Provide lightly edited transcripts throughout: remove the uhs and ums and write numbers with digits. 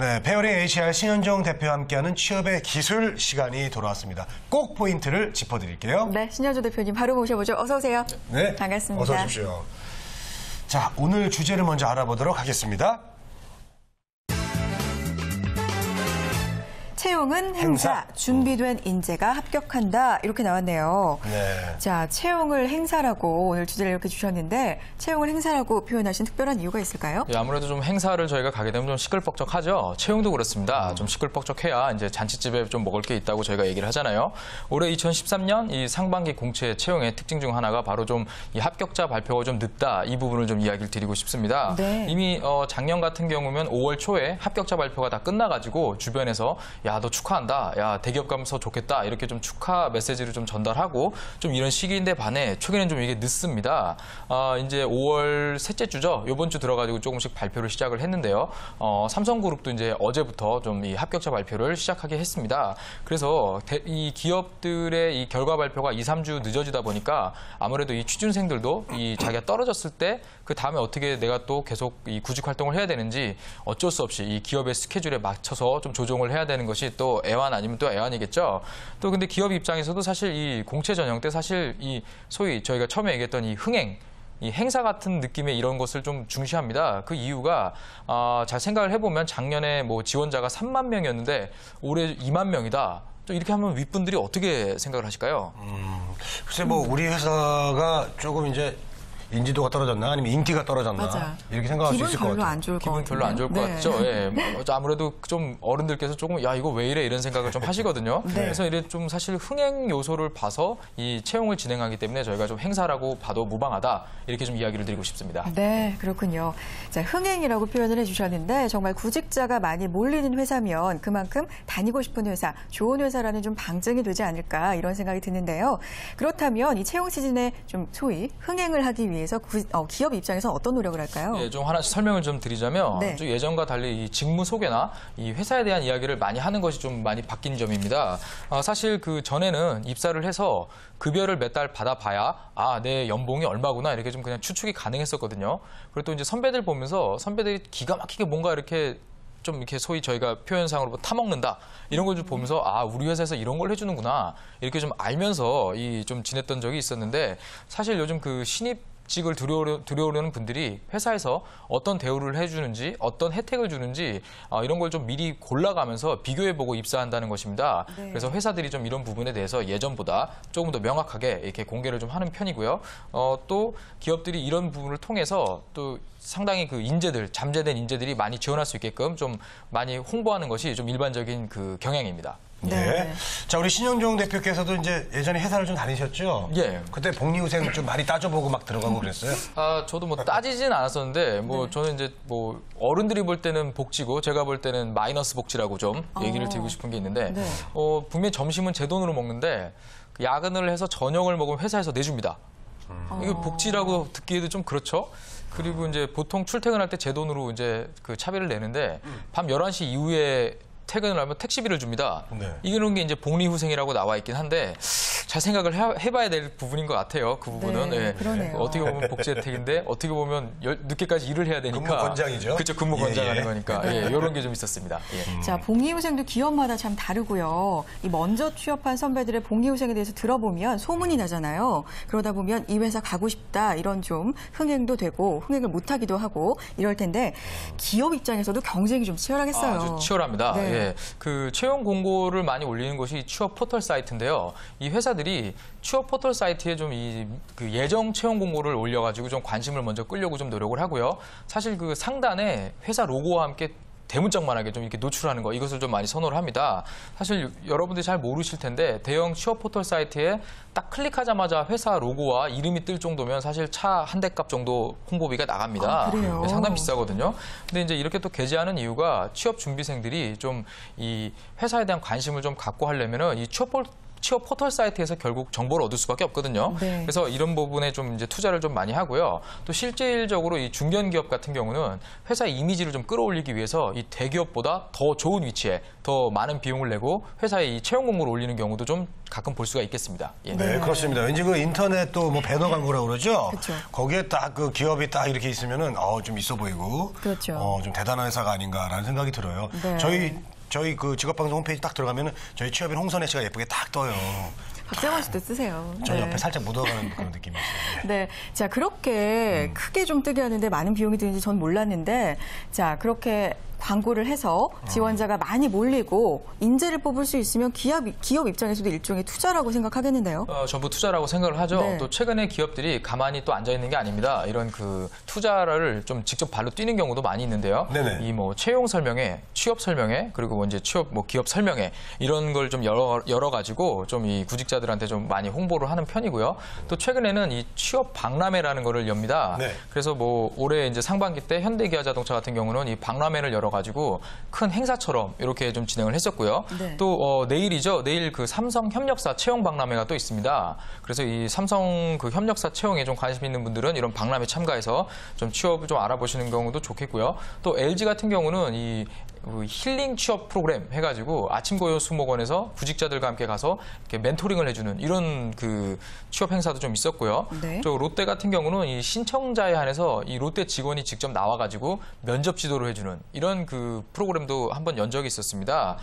네, 페어링 HR 신현정 대표와 함께하는 취업의 기술 시간이 돌아왔습니다. 꼭 포인트를 짚어드릴게요. 네, 신현정 대표님 바로 모셔보죠. 어서 오세요. 네, 반갑습니다. 어서 오십시오. 자, 오늘 주제를 먼저 알아보도록 하겠습니다. 채용은 행사, 준비된 인재가 합격한다. 이렇게 나왔네요. 네. 자, 채용을 행사라고 오늘 주제를 이렇게 주셨는데 채용을 행사라고 표현하신 특별한 이유가 있을까요? 예, 아무래도 좀 행사를 저희가 가게 되면 좀 시끌벅적하죠. 채용도 그렇습니다. 좀 시끌벅적해야 이제 잔치집에 좀 먹을 게 있다고 저희가 얘기를 하잖아요. 올해 2013년 이 상반기 공채 채용의 특징 중 하나가 바로 좀 이 합격자 발표가 좀 늦다. 이 부분을 좀 이야기를 드리고 싶습니다. 네. 이미 작년 같은 경우면 5월 초에 합격자 발표가 다 끝나가지고 주변에서 야, 너 축하한다. 야, 대기업 가면서 좋겠다. 이렇게 좀 축하 메시지를 좀 전달하고 좀 이런 시기인데 반해 최근엔 좀 이게 늦습니다. 이제 5월 셋째 주죠. 이번 주 들어가지고 조금씩 발표를 시작을 했는데요. 삼성그룹도 이제 어제부터 좀 이 합격자 발표를 시작하게 했습니다. 그래서 이 기업들의 이 결과 발표가 2, 3주 늦어지다 보니까 아무래도 이 취준생들도 이 자기가 떨어졌을 때 그 다음에 어떻게 내가 또 계속 이 구직 활동을 해야 되는지 어쩔 수 없이 이 기업의 스케줄에 맞춰서 좀 조정을 해야 되는 것이 또 애완 아니면 또 애완이겠죠. 또 근데 기업 입장에서도 사실 이 공채 전형 때 사실 이 소위 저희가 처음에 얘기했던 이 흥행 이 행사 같은 느낌의 이런 것을 좀 중시합니다. 그 이유가 잘 생각을 해보면 작년에 뭐 지원자가 3만 명이었는데 올해 2만 명이다. 또 이렇게 하면 윗분들이 어떻게 생각을 하실까요? 글쎄 뭐 우리 회사가 조금 이제 인지도가 떨어졌나 아니면 인기가 떨어졌나 맞아. 이렇게 생각할 수 있을 것 기분 별로 같아요. 안 좋을 것 기분 같아요. 별로 안 좋을 것 같죠. 예. 아무래도 좀 어른들께서 조금 야 이거 왜 이래 이런 생각을 좀 하시거든요. 네. 그래서 이래 좀 사실 흥행 요소를 봐서 이 채용을 진행하기 때문에 저희가 좀 행사라고 봐도 무방하다 이렇게 좀 이야기를 드리고 싶습니다. 네, 그렇군요. 자, 흥행이라고 표현을 해주셨는데 정말 구직자가 많이 몰리는 회사면 그만큼 다니고 싶은 회사, 좋은 회사라는 좀 방증이 되지 않을까 이런 생각이 드는데요. 그렇다면 이 채용 시즌에 좀 소위 흥행을 하기 위해서 기업 입장에서 어떤 노력을 할까요? 예, 좀 하나씩 설명을 좀 드리자면 네. 좀 예전과 달리 이 직무 소개나 이 회사에 대한 이야기를 많이 하는 것이 좀 많이 바뀐 점입니다. 사실 그 전에는 입사를 해서 급여를 몇 달 받아봐야 내 연봉이 얼마구나 이렇게 좀 그냥 추측이 가능했었거든요. 그리고 또 이제 선배들 보면서 선배들이 기가 막히게 뭔가 이렇게 좀 이렇게 소위 저희가 표현상으로 타먹는다 이런 걸 좀 보면서 우리 회사에서 이런 걸 해주는구나 이렇게 좀 알면서 좀 지냈던 적이 있었는데 사실 요즘 그 신입직을 들여오려는 분들이 회사에서 어떤 대우를 해주는지 어떤 혜택을 주는지 이런 걸 좀 미리 골라가면서 비교해보고 입사한다는 것입니다. 네. 그래서 회사들이 좀 이런 부분에 대해서 예전보다 조금 더 명확하게 이렇게 공개를 좀 하는 편이고요. 또 기업들이 이런 부분을 통해서 또 상당히 그 인재들, 잠재된 인재들이 많이 지원할 수 있게끔 좀 많이 홍보하는 것이 좀 일반적인 그 경향입니다. 네. 자, 우리 신현정 대표께서도 이제 예전에 회사를 좀 다니셨죠? 예. 그때 복리후생 좀 많이 따져보고 막 들어가고 그랬어요? 저도 뭐 따지진 않았었는데 저는 이제 뭐 어른들이 볼 때는 복지고 제가 볼 때는 마이너스 복지라고 좀 얘기를 드리고 싶은 게 있는데 네. 분명히 점심은 제 돈으로 먹는데 야근을 해서 저녁을 먹으면 회사에서 내줍니다. 이게 복지라고 듣기에도 좀 그렇죠. 그리고 이제 보통 출퇴근할 때 제 돈으로 이제 그 차비를 내는데 밤 11시 이후에 퇴근을 하면 택시비를 줍니다. 네. 이런 게 이제 복리후생이라고 나와 있긴 한데 잘 생각을 해봐야 될 부분인 것 같아요. 그 부분은. 네, 그러네요. 어떻게 보면 복지 혜택인데 어떻게 보면 늦게까지 일을 해야 되니까. 근무 권장이죠. 그렇죠. 근무 예, 권장하는 예. 거니까. 이런 게 좀 있었습니다. 예. 자, 복리후생도 기업마다 참 다르고요. 이 먼저 취업한 선배들의 복리후생에 대해서 들어보면 소문이 나잖아요. 그러다 보면 이 회사 가고 싶다 이런 좀 흥행도 되고 흥행을 못하기도 하고 이럴 텐데 기업 입장에서도 경쟁이 좀 치열하겠어요. 아주 치열합니다. 네. 예. 그 채용 공고를 많이 올리는 것이 취업 포털 사이트인데요. 이 회사들이 취업 포털 사이트에 좀 그 예정 채용 공고를 올려가지고 좀 관심을 먼저 끌려고 좀 노력을 하고요. 사실 그 상단에 회사 로고와 함께 대문짝만하게 좀 이렇게 노출하는 거 이것을 좀 많이 선호를 합니다. 사실 여러분들이 잘 모르실 텐데 대형 취업 포털 사이트에 딱 클릭하자마자 회사 로고와 이름이 뜰 정도면 사실 차 한 대 값 정도 홍보비가 나갑니다. 그래요? 상당히 비싸거든요. 근데 이제 이렇게 또 게재하는 이유가 취업 준비생들이 좀 이 회사에 대한 관심을 좀 갖고 하려면은 이 취업 취업 포털 사이트에서 결국 정보를 얻을 수밖에 없거든요. 네. 그래서 이런 부분에 좀 이제 투자를 좀 많이 하고요. 또 실질적으로 이 중견 기업 같은 경우는 회사 이미지를 좀 끌어올리기 위해서 이 대기업보다 더 좋은 위치에 더 많은 비용을 내고 회사의 이 채용 공고를 올리는 경우도 좀 가끔 볼 수가 있겠습니다. 예. 네, 그렇습니다. 왠지 그 인터넷 또 뭐 배너 광고라고 그러죠? 그렇죠. 거기에 딱 그 기업이 딱 이렇게 있으면은, 좀 있어 보이고. 그렇죠. 좀 대단한 회사가 아닌가라는 생각이 들어요. 네. 저희 그 직업방송 홈페이지 딱 들어가면은 저희 취업인 홍선혜 씨가 예쁘게 딱 떠요. 박재원 씨도 쓰세요. 저 네. 옆에 살짝 묻어가는 그런 느낌이 있어요. 네. 자, 그렇게 크게 좀 뜨게 하는데 많은 비용이 드는지 전 몰랐는데, 자, 그렇게 광고를 해서 지원자가 많이 몰리고 인재를 뽑을 수 있으면 기업 입장에서도 일종의 투자라고 생각하겠는데요. 전부 투자라고 생각을 하죠. 네. 또 최근에 기업들이 가만히 또 앉아 있는 게 아닙니다. 이런 그 투자를 좀 직접 발로 뛰는 경우도 많이 있는데요. 네네. 이 뭐 채용 설명회, 취업 설명회, 그리고 뭐 이제 기업 설명회 이런 걸 좀 열어 가지고 좀 이 구직자들한테 좀 많이 홍보를 하는 편이고요. 또 최근에는 이 취업 박람회라는 거를 엽니다. 네. 그래서 뭐 올해 이제 상반기 때 현대기아자동차 같은 경우는 이 박람회를 열어 가지고 큰 행사처럼 이렇게 좀 진행을 했었고요. 네. 또 내일이죠. 내일 그 삼성 협력사 채용 박람회가 또 있습니다. 그래서 이 삼성 그 협력사 채용에 좀 관심 있는 분들은 이런 박람회 참가해서 좀 취업을 좀 알아보시는 경우도 좋겠고요. 또 LG 같은 경우는 이 힐링 취업 프로그램 해가지고 아침 고요 수목원에서 구직자들과 함께 가서 이렇게 멘토링을 해주는 이런 그 취업 행사도 좀 있었고요. 네. 또 롯데 같은 경우는 이 신청자에 한해서 이 롯데 직원이 직접 나와가지고 면접 지도를 해주는 이런 그 프로그램도 한번 연 적이 있었습니다.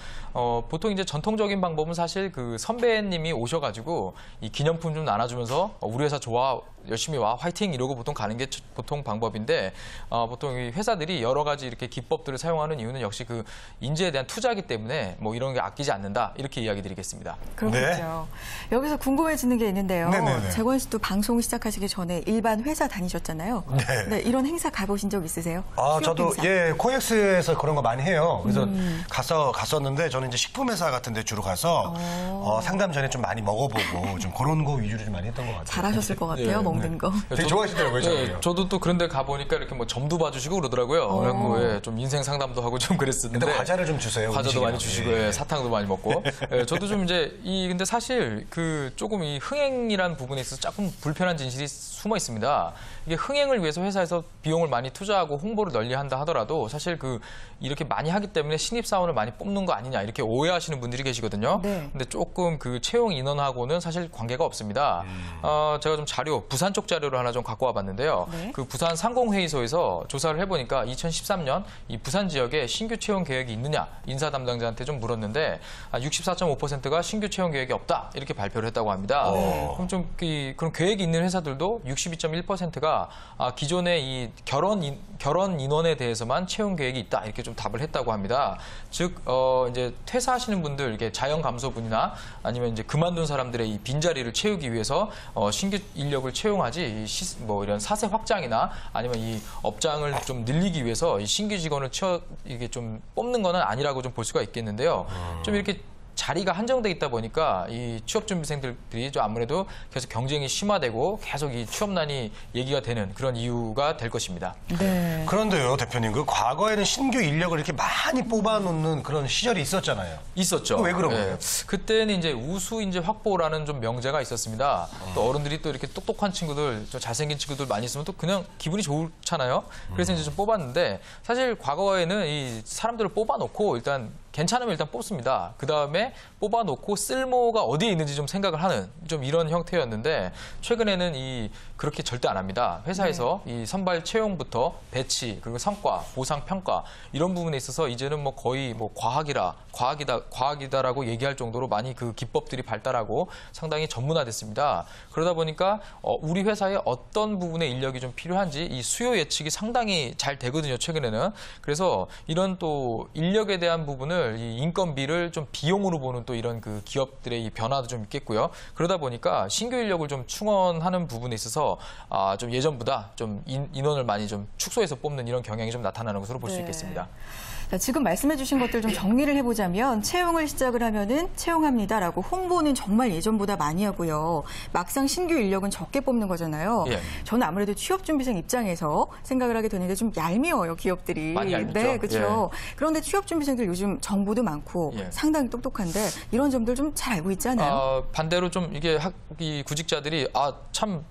보통 이제 전통적인 방법은 사실 그 선배님이 오셔가지고 이 기념품 좀 나눠주면서 우리 회사 좋아 열심히 와 화이팅 이러고 보통 가는 게 보통 방법인데 보통 이 회사들이 여러 가지 이렇게 기법들을 사용하는 이유는 역시 그 인재에 대한 투자이기 때문에 뭐 이런 게 아끼지 않는다 이렇게 이야기 드리겠습니다. 그렇겠죠. 여기서 궁금해지는 게 있는데요. 네네네. 재권 씨도 방송 시작하시기 전에 일반 회사 다니셨잖아요. 네. 이런 행사 가보신 적 있으세요? 저도 취업 행사. 코엑스에서 그런 거 많이 해요. 그래서 갔었는데 저는 이제 식품 회사 같은 데 주로 가서 상담 전에 좀 많이 먹어보고 좀 그런 거 위주로 좀 많이 했던 것 같아요. 잘하셨을 것 같아요, 네. 먹는 거. 되게 좋아하시더라고요, 저도요. 저도 또 그런데 가보니까 이렇게 뭐 점도 봐주시고 그러더라고요. 그래서 좀 인생 상담도 하고 좀 그랬었는데. 근데 과자를 좀 주세요. 과자도 많이 주시고 예. 사탕도 많이 먹고. 저도 좀 이제 근데 사실 그 조금 이 흥행이란 부분에 있어서 조금 불편한 진실이 숨어 있습니다. 이게 흥행을 위해서 회사에서 비용을 많이 투자하고 홍보를 널리 한다 하더라도 사실 이렇게 많이 하기 때문에 신입사원을 많이 뽑는 거 아니냐 이렇게 오해하시는 분들이 계시거든요. 네. 근데 조금 그 채용 인원하고는 사실 관계가 없습니다. 제가 좀 부산 쪽 자료를 하나 좀 갖고 와봤는데요. 네. 그 부산 상공회의소에서 조사를 해보니까 2013년 이 부산 지역에 신규 채용 계획이 있느냐 인사 담당자한테 좀 물었는데 64.5%가 신규 채용 계획이 없다 이렇게 발표를 했다고 합니다. 그럼 좀 그런 계획이 있는 회사들도 62.1%가 기존의 이 결혼 인원에 대해서만 채용 계획이 있다 이렇게 좀 답을 했다고 합니다. 즉 이제 퇴사하시는 분들 이게 자연 감소분이나 아니면 이제 그만둔 사람들의 이 빈자리를 채우기 위해서 신규 인력을 채용하지 뭐 이런 사세 확장이나 아니면 이 업장을 좀 늘리기 위해서 이 신규 직원을 이게 좀 뽑는 거는 아니라고 좀 볼 수가 있겠는데요. 좀 이렇게 자리가 한정돼 있다 보니까 이 취업준비생들이 좀 아무래도 계속 경쟁이 심화되고 계속 이 취업난이 얘기가 되는 그런 이유가 될 것입니다. 네. 그런데요, 대표님, 그 과거에는 신규 인력을 이렇게 많이 뽑아놓는 그런 시절이 있었잖아요. 있었죠. 왜 그런 거예요? 그때는 이제 우수 인재 확보라는 좀 명제가 있었습니다. 또 어른들이 또 이렇게 똑똑한 친구들, 좀 잘생긴 친구들 많이 있으면 또 그냥 기분이 좋잖아요. 그래서 이제 좀 뽑았는데 사실 과거에는 이 사람들을 뽑아놓고 일단 괜찮으면 일단 뽑습니다. 그 다음에 뽑아놓고 쓸모가 어디에 있는지 좀 생각을 하는 좀 이런 형태였는데 최근에는 그렇게 절대 안 합니다. 회사에서 이 선발 채용부터 배치 그리고 성과, 보상, 평가 이런 부분에 있어서 이제는 뭐 거의 뭐 과학이다라고 얘기할 정도로 많이 그 기법들이 발달하고 상당히 전문화됐습니다. 그러다 보니까 우리 회사에 어떤 부분의 인력이 좀 필요한지 이 수요 예측이 상당히 잘 되거든요. 최근에는. 그래서 이런 또 인력에 대한 부분을 이 인건비를 좀 비용으로 보는 또 이런 그 기업들의 이 변화도 좀 있겠고요. 그러다 보니까 신규 인력을 좀 충원하는 부분에 있어서 좀 예전보다 좀 인원을 많이 좀 축소해서 뽑는 이런 경향이 좀 나타나는 것으로 볼 수 네. 있겠습니다. 자, 지금 말씀해 주신 것들 좀 정리를 해보자면 채용을 시작을 하면은 채용합니다라고 홍보는 정말 예전보다 많이 하고요. 막상 신규 인력은 적게 뽑는 거잖아요. 예. 저는 아무래도 취업준비생 입장에서 생각을 하게 되는데 좀 얄미워요, 기업들이. 많이 얄밉죠. 네, 그렇죠. 그런데 취업준비생들 요즘 정보도 많고 예. 상당히 똑똑한데 이런 점들 좀 잘 알고 있지 않아요? 반대로 좀 이게 이 구직자들이 참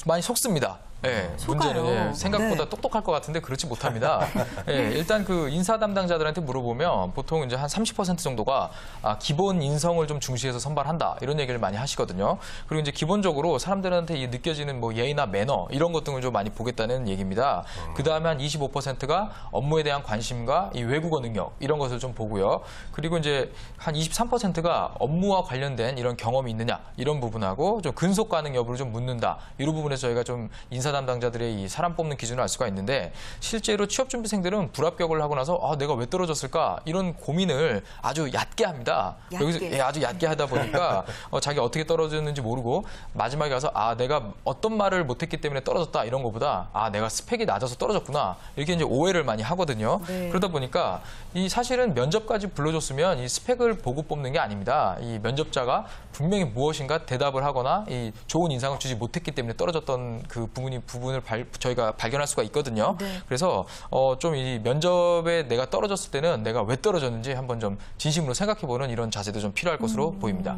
많이 속습니다. 예, 속아요. 문제는 생각보다 네. 똑똑할 것 같은데 그렇지 못합니다. 예, 일단 그 인사 담당자들한테 물어보면 보통 이제 한 30% 정도가 기본 인성을 좀 중시해서 선발한다 이런 얘기를 많이 하시거든요. 그리고 이제 기본적으로 사람들한테 이 느껴지는 뭐 예의나 매너 이런 것 등을 좀 많이 보겠다는 얘기입니다. 그 다음에 한 25%가 업무에 대한 관심과 이 외국어 능력 이런 것을 좀 보고요. 그리고 이제 한 23%가 업무와 관련된 이런 경험이 있느냐 이런 부분하고 좀 근속 가능 여부를 좀 묻는다. 이런 부분에서 저희가 좀 인사 담당자들의 이 사람 뽑는 기준을 알 수가 있는데 실제로 취업준비생들은 불합격을 하고 나서 내가 왜 떨어졌을까 이런 고민을 아주 얕게 합니다. 얕게. 여기서 아주 얕게 하다 보니까 자기 어떻게 떨어졌는지 모르고 마지막에 가서 내가 어떤 말을 못했기 때문에 떨어졌다 이런 것보다 내가 스펙이 낮아서 떨어졌구나 이렇게 이제 오해를 많이 하거든요. 네. 그러다 보니까 이 사실은 면접까지 불러줬으면 이 스펙을 보고 뽑는 게 아닙니다. 이 면접자가 분명히 무엇인가 대답을 하거나 이 좋은 인상을 주지 못했기 때문에 떨어졌던 그 부분을 저희가 발견할 수가 있거든요. 네. 그래서 좀 이 면접에 내가 떨어졌을 때는 내가 왜 떨어졌는지 한번 좀 진심으로 생각해보는 이런 자세도 좀 필요할 것으로 보입니다.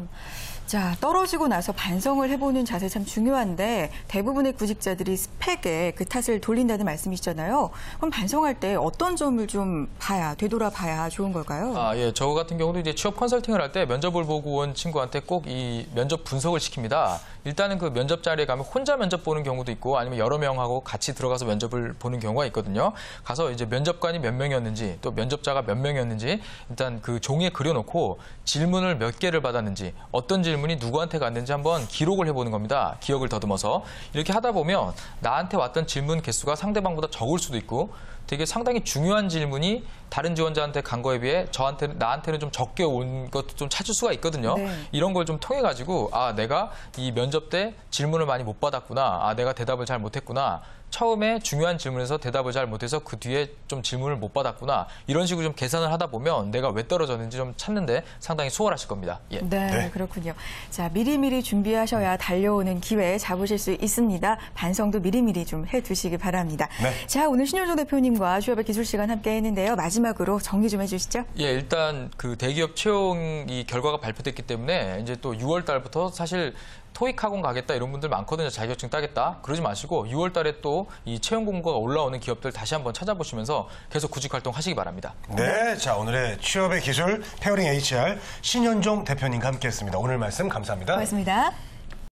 자, 떨어지고 나서 반성을 해보는 자세 참 중요한데 대부분의 구직자들이 스펙에 그 탓을 돌린다는 말씀이시잖아요. 그럼 반성할 때 어떤 점을 좀 되돌아봐야 좋은 걸까요? 예. 저 같은 경우도 이제 취업 컨설팅을 할 때 면접을 보고 온 친구한테 꼭 이 면접 분석을 시킵니다. 일단은 그 면접 자리에 가면 혼자 면접 보는 경우도 있고 아니면 여러 명하고 같이 들어가서 면접을 보는 경우가 있거든요. 가서 이제 면접관이 몇 명이었는지 또 면접자가 몇 명이었는지 일단 그 종이에 그려놓고 질문을 몇 개를 받았는지 어떤 질문이 누구한테 갔는지 한번 기록을 해보는 겁니다. 기억을 더듬어서. 이렇게 하다 보면 나한테 왔던 질문 개수가 상대방보다 적을 수도 있고 되게 상당히 중요한 질문이 다른 지원자한테 간 거에 비해 나한테는 좀 적게 온 것도 좀 찾을 수가 있거든요. 네. 이런 걸 좀 통해 가지고 내가 이 면접 때 질문을 많이 못 받았구나. 내가 대답을 잘 못했구나. 처음에 중요한 질문에서 대답을 잘 못해서 그 뒤에 좀 질문을 못 받았구나. 이런 식으로 좀 계산을 하다 보면 내가 왜 떨어졌는지 좀 찾는데 상당히 수월하실 겁니다. 예. 네, 그렇군요. 자, 미리미리 준비하셔야 달려오는 기회 잡으실 수 있습니다. 반성도 미리미리 좀 해두시기 바랍니다. 네. 자, 오늘 신효정 대표님과 취업의 기술 시간 함께 했는데요. 마지막으로 정리 좀 해주시죠. 예, 일단 그 대기업 채용 이 결과가 발표됐기 때문에 이제 또 6월 달부터 사실 토익 학원 가겠다 이런 분들 많거든요. 자격증 따겠다. 그러지 마시고 6월 달에 또 이 채용 공고가 올라오는 기업들 다시 한번 찾아보시면서 계속 구직 활동 하시기 바랍니다. 네, 자 오늘의 취업의 기술 페어링 HR 신현종 대표님과 함께했습니다. 오늘 말씀 감사합니다. 고맙습니다.